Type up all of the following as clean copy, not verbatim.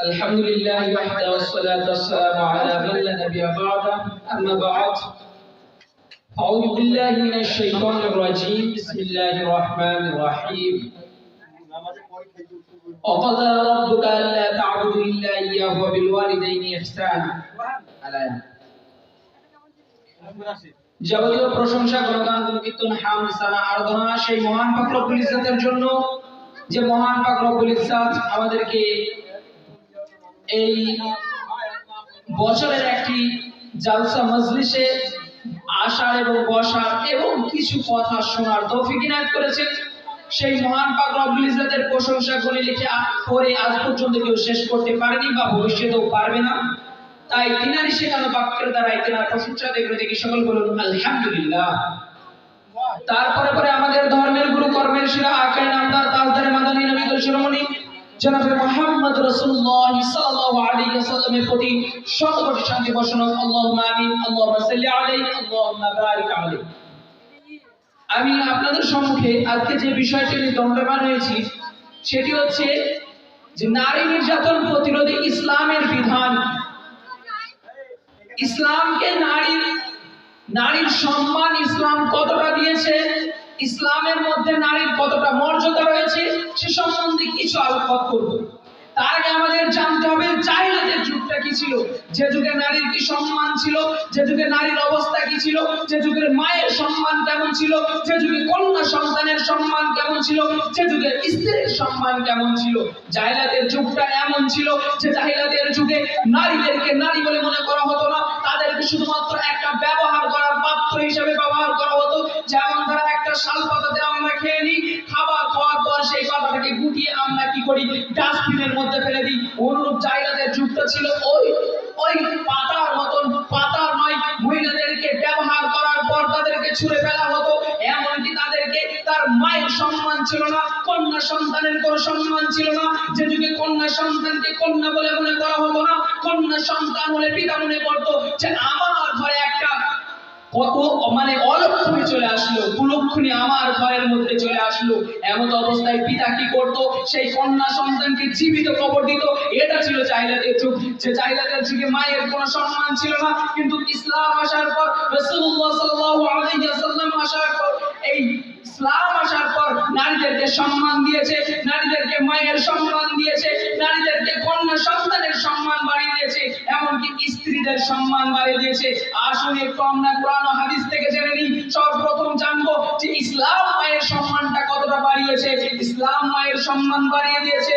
الحمد لله وحده والصلاة والسلام على من لا نبي بعده أما بعد أعوذ بالله من الشيطان الرجيم بسم الله الرحمن الرحيم وقضى ربك ألا تعبدوا إلا إياه وبالوالدين إحسانا যাবতীয় প্রশংসা গুণগান কীর্তন হামদ সানা আরাধনা সেই মহান পাক রব্বুল ইজ্জতের জন্য যে মহান পাক রব্বুল ইজ্জত আমাদেরকে এই বছরের একটি জালসা মজলিসে আসার এবং বসার এবং কিছু কথা শোনার তৌফিক ইনায়েত করেছেন। সেই মহান পাক রব্বুল ইজ্জতের প্রশংসা করে লিখে পড়ে আজ পর্যন্ত কেউ শেষ করতে পারেনি বা ভবিষ্যতেও পারবে না। তাই তিনারই শেখানো বাক্যের দ্বারা তিনার প্রশংসা দেখি সকল বলুন আলহামদুলিল্লাহ। তারপরে পরে আমাদের ধর্মের গুরু কর্মের শিরা আকাই নামদার তাজদার মাদানী নবী শিরোমণি জনাবে মুহাম্মদ রাসূলুল্লাহ সাল্লাল্লাহু আলাইহি ওয়াসাল্লামের প্রতি শত কোটি শান্তি বর্ষণ হোক। আল্লাহুম্মা আমিন। আল্লাহুম্মা সাল্লি আলাইহি আল্লাহুম্মা বারিক আলাইহি। আমি আপনাদের সম্মুখে আজকে যে বিষয়টি নিয়ে দণ্ডায়মান হয়েছি সেটি হচ্ছে যে নারী নির্যাতন প্রতিরোধে ইসলামের বিধান। ইসলামকে নারীর সম্মান ইসলাম কতটা দিয়েছে, ইসলামের মধ্যে নারীর কতটা মর্যাদা রয়েছে সে সম্বন্ধে কিছু আলোকপাত করব। তার আগে আমাদের জানতে হবে জাহিলিয়াতের যুগটা কি ছিল, যে যুগে নারীর কি সম্মান ছিল, যে যুগে নারীর অবস্থা কি ছিল, যে যুগের মায়ের সম্মান কেমন ছিল, যে যুগে কন্যা সন্তানের সম্মান কেমন ছিল, যে যুগে স্ত্রীর সম্মান কেমন ছিল। জাহিলিয়াতের যুগটা এমন ছিল যে জাহিলিয়াতের যুগে নারীদেরকে নারী বলে মনে করা হতো না, তাদেরকে শুধুমাত্র একটা ব্যবহার করার পাত্র হিসেবে ব্যবহার করা হতো। যেমন ধরা একটা শাল পাতাতে আমরা খেয়ে নিই, খাবার খাওয়ার পর সেই পাতাটাকে গুটিয়ে আমরা কি করি, ডাস্টবিনের মধ্যে ফেলে দিই। অনুরূপ জাহিলিয়াতের যুগটা ছিল ওই পাতার মতন, পাতার নয়, মহিলাদেরকে ব্যবহার করার পর তাদেরকে ছুঁড়ে ফেলা হতো। এমনকি তাদেরকে তার মায়ের সম্মান ছিল না, কন্যা সন্তানের কোনো সম্মান ছিল না। যে যুগে কন্যা সন্তানকে কন্যা বলে মনে করা হতো না, কন্যা সন্তান হলে পিতা মনে করতো যে আমার ঘরে একটা অলক্ষণী চলে আসলো, কুলক্ষণী আমার ঘরের মধ্যে চলে আসলো। এমন অবস্থায় পিতা কি করতো, সেই কন্যা সন্তানকে জীবিত কবর দিত। এটা ছিল জাহিলিয়াতের যুগ। যে জাহিলিয়াতের যুগে মায়ের কোনো সম্মান ছিল না, কিন্তু ইসলাম আসার পর, রাসূলুল্লাহ সাল্লাল্লাহু আলাইহি ওয়াসাল্লাম আসার পর, এই ইসলাম আসার পর নারীদেরকে সম্মান দিয়েছে, নারীদেরকে মায়ের সম্মান দিয়েছে, নারীদেরকে কন্যা সন্তানের সম্মান বাড়িয়ে দিয়েছে, এমনকি স্ত্রীদের সম্মান বাড়িয়ে দিয়েছে। আসুন একটু আমরা কোরআন ও হাদিস থেকে জেনে নিই। সর্বপ্রথম জানবো যে ইসলাম মায়ের সম্মানটা কতটা বাড়িয়েছে। ইসলাম মায়ের সম্মান বাড়িয়ে দিয়েছে।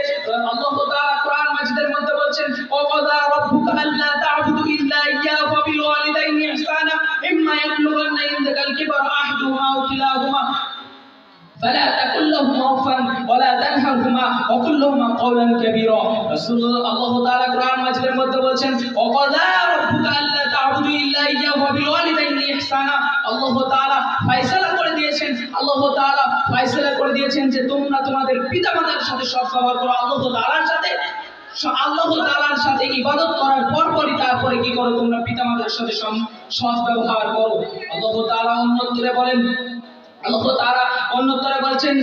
আল্লাহ তাআলা কোরআন মাজিদের মধ্যে বলছেন, ওয়াকাদা রাব্বুকা আল্লা তা'বুদু ইল্লা ইয়্যাহু ওয়া বিল ওয়ালিদাইনি ইহসানা ইম্মা ইয়াবলুগান্না ইনদাকাল কিবারা আহাদুহুমা আও কিলাহুমা فلا تقل لهما اف ولا تنهرهما وقل لهما قولا كبيرا। রাসূলুল্লাহ আল্লাহ তাআলা কোরআন মাজিদের মধ্যে বলেন, ওয়াকাদা রাব্বুকা আল্লা তা'বুদু ইল্লা ইয়্যাহু ওয়া বিল ওয়ালিদাইনি ইহসানা। আল্লাহ তাআলা ফয়সালা করে দিয়েছেন, আল্লাহ তাআলা ফয়সালা করে দিয়েছেন যে তোমরা তোমাদের পিতামাতার সাথে সদ্ব্যবহার করো। আল্লাহ তাআলার সাথে ইবাদত করার পরপরই তারপরে কি করো, তোমরা পিতামাতার সাথে সদ্ব্যবহার করো। আল্লাহ তাআলা অন্যত্রে বলেন, আল্লাহ তাআলা অন্যত্রে বলেন,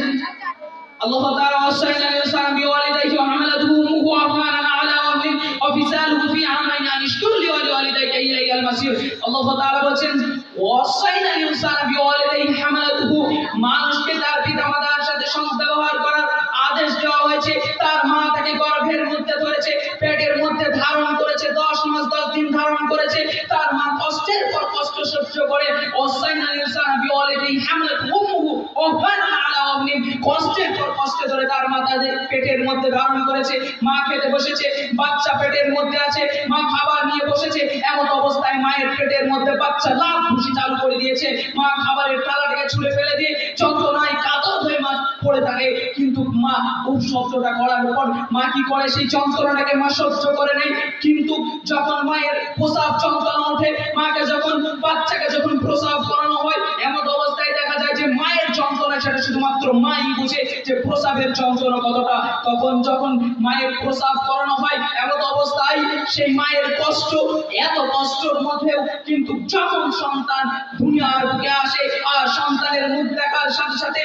আল্লাহ তাআলা ওয়াসাইনা ইনসানা বিওয়ালিদাইহি ওয়া হামালাতুহু উম্মুহু ওয়াহানান আলা ওয়াহনিন ওয়া ফিসালুহু ফি আমাইন আন ইশকুর লিওয়ালিদাইকা ইলাইহিল মাসির। আল্লাহ তাআলা বলেন, ওয়াসাইনা ইনসানা বিওয়ালিদাইহি হামালাতুহু, মানুষকে তার পিতামাতার সাথে সদ্ব্যবহার করার আদেশ দেওয়া হয়েছে। তার মা তাকে গর্ভের মধ্যে ধরেছে, পেটের মধ্যে ধারণ করেছে, 10 মাস 10 দিন ধারণ করেছে। তার মা কষ্টের পর কষ্ট সহ্য করে, ওয়াসাইনা ইনসানা বিওয়ালিদাইহি হামালাতুহু উম্মুহু ওয়াহানান আলা ওয়াহনিন, কষ্টের পর কষ্ট ধরে তার মা তাদের পেটের মধ্যে ধারণ করেছে। মা খেতে বসেছে, বাচ্চা পেটের মধ্যে আছে, মা খাবার নিয়ে বসেছে। এমন অবস্থায় মায়ের পেটের মধ্যে বাচ্চা লাফ খুশি চালু করে দিয়েছে। মা খাবারের থালাটাকে ছুঁড়ে ফেলে দিয়ে যন্ত্রণায় কাতর হয়ে মা পড়ে থাকে। কিন্তু মা শব্দটা করার পর মা কি করে, সেই যন্ত্রণাটাকে মা সহ্য করে নেয়। কিন্তু যখন মায়ের প্রসাব যন্ত্রণা ওঠে, মাকে যখন বাচ্চাকে যখন প্রসাব করানো হয়, এমন অবস্থায় দেখা যায় যে মায়ের যন্ত্রণা সেটা শুধুমাত্র মাই বুঝে যে প্রসাবের যন্ত্রণা কতটা। তখন যখন মায়ের প্রসাব করানো হয়, এমন অবস্থায় সেই মায়ের কষ্ট, এত কষ্টের মধ্যেও কিন্তু যখন সন্তান দুনিয়ার বুকে আসে আর সন্তানের মুখ দেখার সাথে সাথে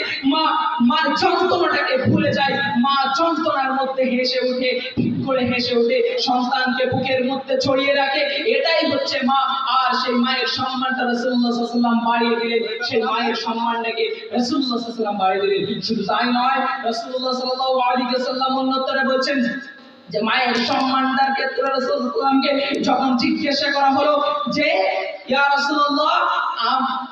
মার যন্ত্রণাটাকে ভুলে যায়, মা যন্ত্রণার মধ্যে হেসে ওঠে, ঠিক করে হেসে ওঠে, সন্তানকে বুকের মধ্যে ছড়িয়ে রাখে। এটাই হচ্ছে মা। আর সেই মায়ের সম্মানটা রাসূলুল্লাহ সাল্লাল্লাহু আলাইহি ওয়াসাল্লাম বাড়িয়ে দিলেন, সেই মায়ের সম্মানটাকে রাসূলুল্লাহ সাল্লাল্লাহু আলাইহি ওয়াসাল্লাম বাড়িয়ে দিলেন। শুধু তাই নয়, রাসূলুল্লাহ সাল্লাল্লাহু আলাইহি ওয়াসাল্লাম অন্যত্রে বলছেন যে মায়ের সম্মানটার ক্ষেত্রে রাসূলুল্লাহকে যখন জিজ্ঞাসা করা হলো যে ইয়া রাসূলুল্লাহ,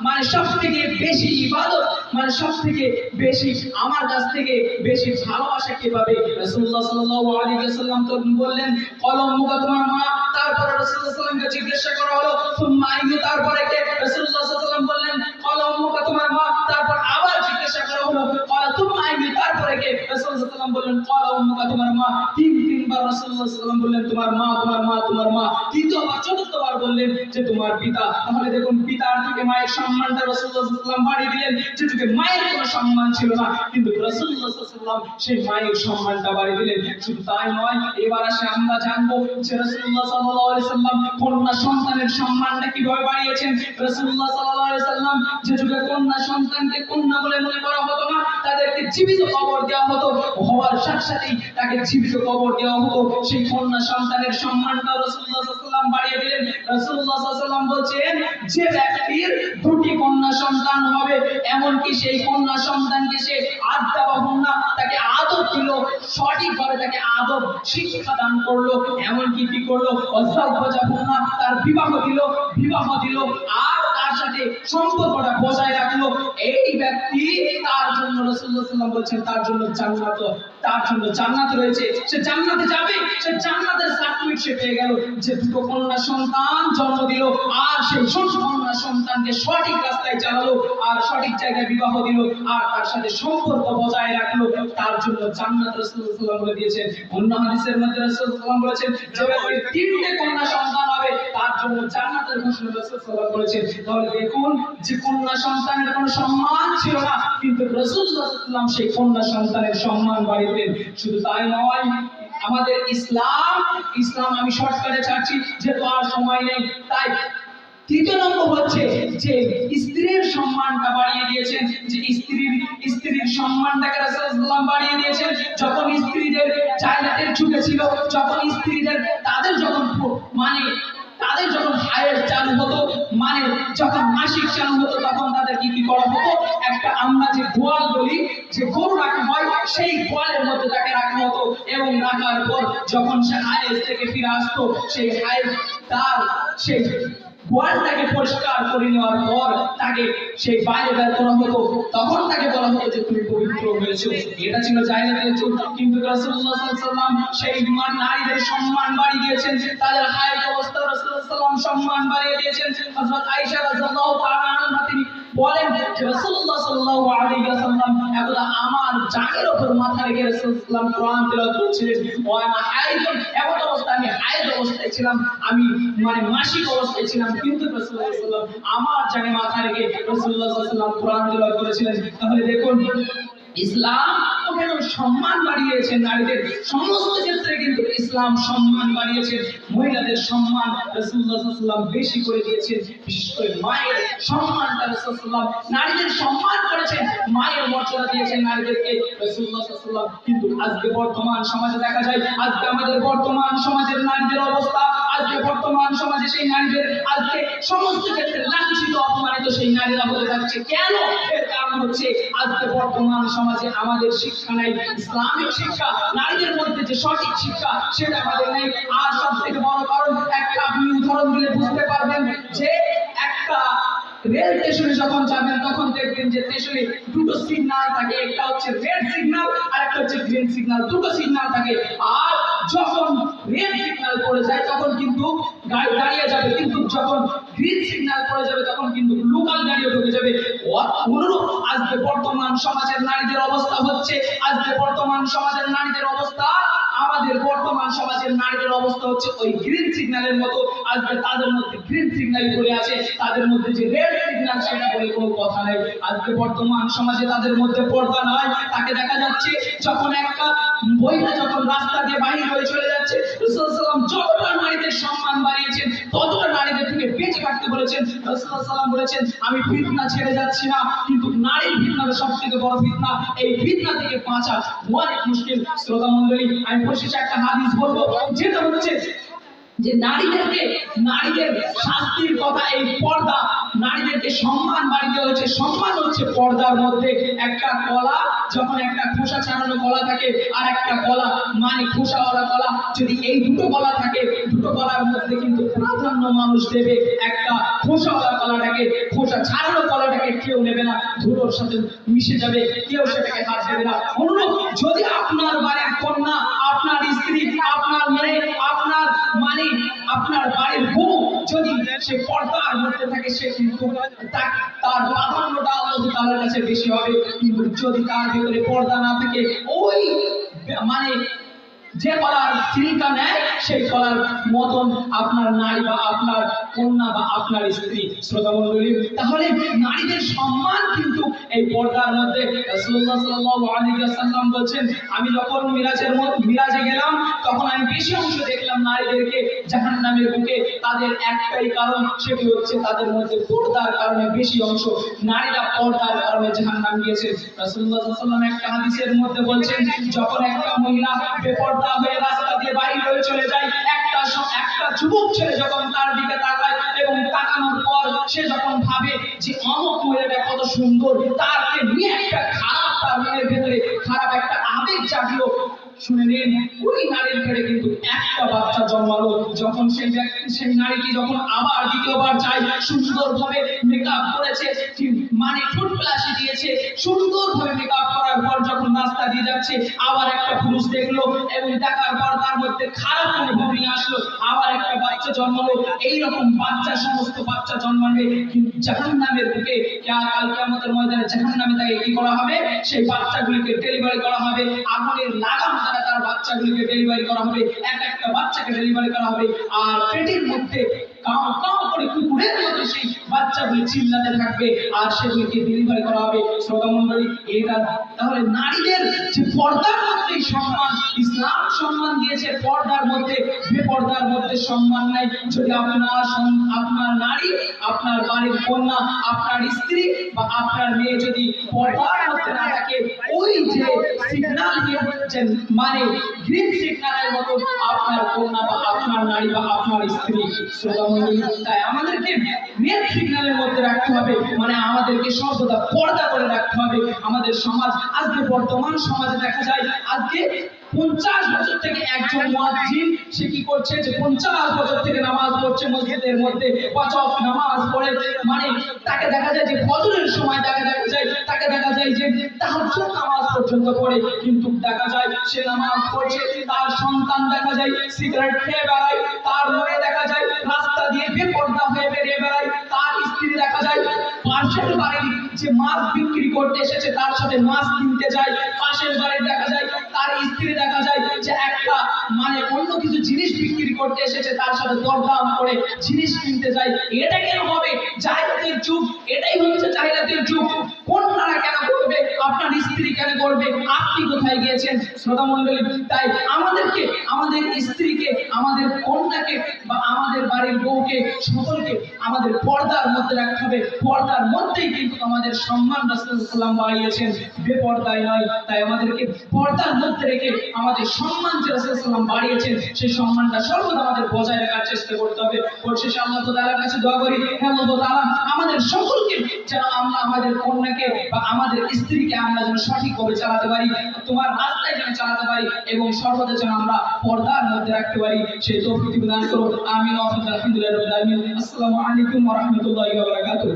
মানে সবথেকে বেশি ইবাদত, মানে সবথেকে বেশি আমার কাছ থেকে বেশি ভালোবাসা কে পাবে? রাসূলুল্লাহ সাল্লাল্লাহু আলাইহি ওয়াসাল্লাম তো বললেন কলমুকা তোমার মা। তারপরে রাসূলুল্লাহ সাল্লাল্লাহু আলাইহি ওয়াসাল্লামকে জিজ্ঞাসা করা হলো সুম্মা আইয়ু, তারপরে কে? রাসূলুল্লাহ সাল্লাল্লাহু আলাইহি ওয়াসাল্লাম বললেন কলমুকা তোমার মা। তারপর আবার জিজ্ঞাসা করা হলো ক্বালা তুম্মা আইয়ু, তারপরে কে? রাসূলুল্লাহ সাল্লাল্লাহু আলাইহি ওয়াসাল্লাম বললেন কলমুকা তোমার মা। তিনবার রাসূলুল্লাহ সাল্লাল্লাহু আলাইহি ওয়াসাল্লাম বললেন তোমার মা, তোমার মা, তোমার মা। তৃতীয়বার চতুর্থবার বললেন যে তোমার পিতা। তাহলে দেখুন পিতার থেকে মায়ের সম্মানটা রাসূলুল্লাহ সাল্লাল্লাহু আলাইহি ওয়াসাল্লাম বাড়িয়ে দিলেন, যেটুকু মায়ের কোনো সম্মান ছিল না, কিন্তু রাসূলুল্লাহ সাল্লাল্লাহু আলাইহি ওয়াসাল্লাম সেই মায়ের সম্মানটা বাড়িয়ে দিলেন। শুধু তাই নয়, এবার আসে আমরা জানবো যে রাসূলুল্লাহ সাল্লাল্লাহু আলাইহি ওয়াসাল্লাম কন্যা সন্তানের সম্মানটা কিভাবে বাড়িয়েছেন। রাসূলুল্লাহ সাল্লাল্লাহু আলাইহি ওয়াসাল্লাম যে যুগে কন্যা সন্তানকে কন্যা বলে মনে করা হতো না, তাদেরকে জীবিত কবর দেওয়া হতো, হওয়ার সাথে সাথেই তাকে জীবিত কবর দেওয়া হতো, সেই কন্যা সন্তানের সম্মানটা রাসূলুল্লাহ সাল্লাল্লাহু আলাইহি ওয়াসাল্লাম বাড়িয়ে দিলেন। রাসূলুল্লাহ সাল্লাল্লাহু আলাইহি ওয়াসাল্লাম বলছেন যে ব্যক্তির দুটি কন্যা সন্তান হবে, এমনকি সেই কন্যা সন্তানকে সে আদব না, তাকে আদব দিল, সঠিকভাবে তাকে আদব শিক্ষা দান করলো, এমনকি কি করলো না, তার বিবাহ দিল আর তার সাথে সম্পর্কটা বজায় রাখলো। এই ব্যক্তি, তার জন্য রাসূলুল্লাহ সাল্লাল্লাহু আলাইহি ওয়াসাল্লাম বলছেন তার জন্য জান্নাত রয়েছে, সে জান্নাতে যাবে, সে জান্নাতের সার্টিফিকেট সে পেয়ে গেল যে দুটো কন্যা সন্তান জন্ম দিল আর সেই কন্যা সন্তানকে সঠিক রাস্তায় চালালো আর সঠিক জায়গায় বিবাহ দিল আর তার সাথে সম্পর্ক বজায় রাখলো, তার জন্য জান্নাত রাসূলুল্লাহ সাল্লাল্লাহু আলাইহি ওয়াসাল্লাম বলে দিয়েছেন। অন্য হাদিসের মধ্যে রাসূলুল্লাহ সাল্লাল্লাহু আলাইহি ওয়াসাল্লাম বলেছেন যে ব্যক্তির তিনটে কন্যা সন্তান হবে তার জন্য জান্নাতের ঘোষণা রাসূলুল্লাহ সাল্লাল্লাহু আলাইহি ওয়াসাল্লাম করেছেন। তাহলে দেখুন যে কন্যা সন্তানের কোনো সম্মান ছিল না, কিন্তু রাসূলুল্লাহ সাল্লাল্লাহু আলাইহি ওয়াসাল্লাম সেই কন্যা সন্তানের সম্মান বাড়িয়ে দিলেন। শুধু তাই নয়, আমাদের ইসলাম আমি শর্টকাটে ছাড়ছি যেহেতু আর সময় নেই, তাই তৃতীয় নম্বর হচ্ছে যে স্ত্রীর সম্মানটা বাড়িয়ে দিয়েছেন, যে স্ত্রীর সম্মানটাকে রাসূলুল্লাহ সাল্লাল্লাহু আলাইহি ওয়াসাল্লাম বাড়িয়ে দিয়েছেন। যখন স্ত্রীদের জাহিলিয়াতের যুগে ছিল, যখন স্ত্রীদের তাদের যখন হায়েজ চালু হতো, মানে যখন মাসিক চালু হতো, তখন তাদের কি করা হতো, একটা আমরা যে গোয়াল বলি, যে গরু রাখা হয়, সেই গোয়ালের মধ্যে তাকে রাখা হতো এবং রাখার পর যখন সে হায়েজ থেকে ফিরে আসতো, সেই হায়েজ তার সেই গোয়ালটাকে পরিষ্কার করে নেওয়ার পর তাকে সেই বাইরে বের করা হতো, তখন তাকে বলা হতো যে তুমি পবিত্র হয়েছো। এটা ছিল জাহিলিয়াতের যুগ, কিন্তু রাসূলুল্লাহ সাল্লাল্লাহু আলাইহি ওয়াসাল্লাম সেই নারীদের সম্মান বাড়িয়ে দিয়েছেন, তাদের হায়েজ অবস্থা রাসূলুল্লাহ সাল্লাল্লাহু আলাইহি ওয়াসাল্লাম সম্মান বাড়িয়ে দিয়েছেন। হযরত আয়েশা রাদিয়াল্লাহু তাআলা আনহা তিনি বলেন যে রাসূলুল্লাহ সাল্লাল্লাহু আলাইহি ওয়াসাল্লাম একদা আমার জানের উপর মাথা রেখে রাসূলুল্লাহ সাল্লাল্লাহু আলাইহি ওয়াসাল্লাম কোরআন তেলাওয়াত করছিলেন, ওয়া আনা হায়েজ, এমন অবস্থায় আমি হায়েজ অবস্থায় ছিলাম, আমি মানে মাসিক অবস্থায় ছিলাম, কিন্তু রাসূলুল্লাহ সাল্লাল্লাহু আলাইহি ওয়াসাল্লাম আমার জানে মাথা রেখে রাসূলুল্লাহ সাল্লাল্লাহু আলাইহি ওয়াসাল্লাম কোরআন তেলাওয়াত করেছিলেন। তাহলে দেখুন ইসলাম ওখানে সম্মান বাড়িয়েছে নারীদের, সমস্ত ক্ষেত্রে কিন্তু ইসলাম সম্মান বাড়িয়েছে, মহিলাদের সম্মান রাসূলুল্লাহ সাল্লাল্লাহু আলাইহি ওয়াসাল্লাম বেশি করে দিয়েছেন, বিশেষ করে মায়ের সম্মানটা রাসূলুল্লাহ সাল্লাল্লাহু আলাইহি ওয়াসাল্লাম নারীদের সম্মান করেছেন, মায়ের মর্যাদা দিয়েছেন নারীদেরকে রাসূলুল্লাহ সাল্লাল্লাহু আলাইহি ওয়াসাল্লাম। কিন্তু আজকে বর্তমান সমাজে দেখা যায়, আজকে আমাদের বর্তমান সমাজের নারীদের অবস্থা, আজকে বর্তমান সমাজে সেই নারীদের আজকে সমস্ত ক্ষেত্রে লাঞ্ছিত অপমানিত সেই নারীরা হয়ে যাচ্ছে। কেন? এর কারণ হচ্ছে আজকে বর্তমান সমাজে আমাদের শিক্ষা নাই, ইসলামিক শিক্ষা, নারীদের মধ্যে যে সঠিক শিক্ষা সেটা আমাদের নেই। আর সব থেকে বড় কারণ, একটা আপনি উদাহরণ দিলে বুঝতে পারবেন যে একটা রেল স্টেশনে যখন যাবেন তখন দেখবেন যে স্টেশনে দুটো সিগন্যাল থাকে, একটা হচ্ছে রেড সিগন্যাল আর একটা হচ্ছে গ্রিন সিগন্যাল, দুটো সিগন্যাল থাকে। আর যখন রেড সিগন্যাল পড়ে যায় তখন কিন্তু গাড়ি দাঁড়িয়ে যাবে, কিন্তু যখন গ্রিন সিগন্যাল পড়ে যাবে তখন কিন্তু লোকাল গাড়িও ঢুকে যাবে। অনুরূপ আজকে বর্তমান সমাজের নারীদের অবস্থা হচ্ছে, আজকে বর্তমান সমাজের নারীদের অবস্থা, আমাদের বর্তমান সমাজের নারীদের অবস্থা হচ্ছে ওই গ্রিন সিগন্যালের মতো। আজকে তাদের মধ্যে গ্রিন সিগন্যাল পড়ে আছে, তাদের মধ্যে যে রেড সিগন্যাল সেটা বলে কোনো কথা নেই। আজকে বর্তমান সমাজে তাদের মধ্যে পর্দা নয়, তাকে দেখা যাচ্ছে যখন একটা মহিলা যখন রাস্তা দিয়ে বাহির হয়ে চলে যাচ্ছে, রাসূলুল্লাহ সাল্লাল্লাহু আলাইহি ওয়াসাল্লাম যতটা নারীদের নারীদের সম্মান বাড়িয়েছেন, ততটা নারীদের থেকে বেঁচে থাকতে বলেছেন। রাসূলুল্লাহ সাল্লাল্লাহু আলাইহি ওয়াসাল্লাম বলেছেন, আমি ফিতনা ছেড়ে যাচ্ছি না, কিন্তু নারীর ফিতনাটা সবথেকে বড় ফিতনা। এই ফিতনা থেকে বাঁচা অনেক মুশকিল। শ্রোতা মণ্ডলী, আমি পরিশেষে একটা হাদিস বলবো, যেটা হচ্ছে যে নারীদের শাস্তির কথা, এই পর্দা, নারীদেরকে সম্মান বাড়িতে হয়েছে। সম্মান হচ্ছে পর্দার মধ্যে একটা কলা, যখন একটা খোসা ছাড়ানো কলা থাকে আর একটা কলা মানে খোসাওয়ালা কলা, যদি এই দুটো কলা থাকে, দুটো কলার মধ্যে কিন্তু প্রাধান্য মানুষ দেবে একটা খোসাওয়ালা কলাটাকে। খোসা ছাড়ানো কলাটাকে কেউ নেবে না, ধুলোর সাথে মিশে যাবে, কেউ সেটাকে হাত দেবে না। অনুরূপ যদি আপনার বাড়ির কন্যা, আপনার স্ত্রী, আপনার মেয়ে, আপনার মানে আপনার বাড়ির বউ যদি সে পর্দার মধ্যে থাকে, সে কিন্তু তার প্রাধান্যটা আল্লাহ তাআলার কাছে বেশি হবে। কিন্তু যদি তার ভিতরে পর্দা না থাকে, ওই মানে যে কলার সিলকা নেয়, সেই কলার মতন আপনার নারী বা আপনার কন্যা বা আপনার স্ত্রী। শ্রোতা মণ্ডলী, তাহলে নারীদের সম্মান কিন্তু এই পর্দার মধ্যে। রাসূলুল্লাহ সাল্লাল্লাহু আলাইহি ওয়াসাল্লাম বলেন, আমি যখন মিরাজে গেলাম, তখন আমি বেশি অংশ দেখলাম নারীদেরকে জাহান্নামের বুকে। তাদের একটাই কারণ, সেটি হচ্ছে তাদের মধ্যে পর্দার কারণে বেশি অংশ নারীরা পর্দার কারণে জাহান্নাম গিয়েছে। রাসূলুল্লাহ সাল্লাল্লাহু আলাইহি ওয়াসাল্লাম একটা হাদিসের মধ্যে বলছেন, যখন একটা মহিলা বেপর্দা হয়ে রাস্তা দিয়ে বাইরে হয়ে চলে যায়, একটা যুবক ছেলে যখন তার দিকে তাকায় এবং তাকানোর পর সে যখন ভাবে যে অমুক মহিলাটা কত সুন্দর, তারকে নিয়ে একটা খারাপ, তার মনের ভেতরে খারাপ একটা আবেগ জাগলো। শুনে নিন, ওই নারীর পেটে কিন্তু একটা বাচ্চা জন্মালো। যখন সেই নারীটি যখন আবার দ্বিতীয়বার যায়, সুন্দরভাবে মেকআপ করেছে, মানে ঠোঁট প্লাসি দিয়েছে, সুন্দরভাবে মেকআপ করার পর যখন রাস্তা দিয়ে যাচ্ছে, আবার একটা পুরুষ দেখলো এবং দেখার পর তার মধ্যে খারাপ অনুভব নিয়ে আসলো, আবার একটা বাচ্চা জন্মালো। এইরকম বাচ্চা, সমস্ত বাচ্চা জন্মাবে, কিন্তু জাহান্নামের বুকে কাল কিয়ামতের ময়দানে জাহান্নামে তাকে কি করা হবে? সেই বাচ্চাগুলিকে ডেলিভারি করা হবে, আগুনের লাগাম দ্বারা তার বাচ্চাগুলিকে ডেলিভারি করা হবে, একটা বাচ্চাকে ডেলিভারি করা হবে। আর পেটের মধ্যে কাউ কাউ করে কুকুরের মতো সেই বাচ্চাগুলি চিল্লাতে থাকবে, আর সেগুলিকে ডেলিভারি করা হবে। শ্রোতা মণ্ডলী, এটা তাহলে নারীদের যে পর্দার মধ্যে সম্মান, ইসলাম সম্মান দিয়েছে পর্দার মধ্যে, বেপর্দার মধ্যে সম্মান নাই। যদি আপনার নারী, আপনার বাড়ির কন্যা, আপনার স্ত্রী বা আপনার মেয়ে যদি পর্দার মধ্যে না থাকে, ওই যে সিগন্যাল দিয়েছেন, মানে গ্রিন সিগন্যালের মতো আপনার কন্যা বা আপনার নারী বা আপনার স্ত্রী। শ্রোতা মণ্ডলী, তাই আমাদেরকে রেড সিগন্যালের মধ্যে রাখতে হবে, মানে আমাদেরকে সর্বদা পর্দা করে রাখতে হবে। আমাদের সমাজ আজকে, বর্তমান সমাজে দেখা যায়, আজকে 50 বছর থেকে একজন মুয়াজ্জিন সে কি করছে, যে 50 বছর থেকে নামাজ পড়ছে মসজিদের মধ্যে, 5 ওয়াক্ত নামাজ পড়ে, মানে তাকে দেখা যায় যে ফজরের সময় তাকে দেখা যায় যে তাহাজ্জুদ নামাজ পর্যন্ত পড়ে, কিন্তু দেখা যায় সে নামাজ পড়ছে, তার সন্তান দেখা যায় সিগারেট খেয়ে বেড়ায়, তার মেয়ে দেখা যায় রাস্তা দিয়ে বেপর্দা হয়ে বেরিয়ে বেড়ায়, তার স্ত্রী দেখা যায় পাশের বাড়ির যে মাছ বিক্রি করতে এসেছে তার সাথে মাছ কিনতে যায়, পাশের বাড়ির দেখা যায় তার স্ত্রী দেখা যায় যে একটা মানে অন্য কিছু জিনিস বিক্রি করতে এসেছে, তার সাথে দরদাম করে জিনিস কিনতে যায়। এটা কেন হবে? জাহিলাতের যুগ, এটাই হচ্ছে জাহিলাতের যুগ। কন্যারা কেন করবে? আপনার স্ত্রী কেন করবে? আপনি কোথায় গিয়েছেন? শ্রোতা মণ্ডলী, তাই আমাদেরকে, আমাদের স্ত্রীকে, আমাদের কন্যাকে বা আমাদের বাড়ির বউকে, সকলকে আমাদের পর্দার মধ্যে রাখতে হবে। পর্দার মধ্যেই কিন্তু আমাদের সম্মান রাসূলুল্লাহ সাল্লাল্লাহু আলাইহি ওয়াসাল্লাম বাড়িয়েছেন, বেপর্দায় নয়। তাই আমাদেরকে পর্দার মধ্যে রেখে আমাদের সম্মান যে রাসূলুল্লাহ সাল্লাল্লাহু আলাইহি ওয়াসাল্লাম বাড়িয়েছেন, সেই সম্মানটা সর্বদা আমাদের বজায় রাখার চেষ্টা করতে হবে। পরিশেষে আল্লাহ তাআলার কাছে দোয়া করি, হে আল্লাহ তাআলা, আমাদের সকলকে যেন আমরা আমাদের কন্যাকে বা আমাদের স্ত্রীকে আমরা যেন সঠিকভাবে চালাতে পারি, তোমার রাস্তায় যেন চালাতে পারি, এবং সর্বদা যেন আমরা পর্দার মধ্যে রাখতে পারি, সেই তৌফিক দান করো। আমিন। আলহামদুলিল্লাহি রাব্বিল আলামিন। আসসালামু আলাইকুম ওয়া রাহমাতুল্লাহি ওয়া বারাকাতুহু।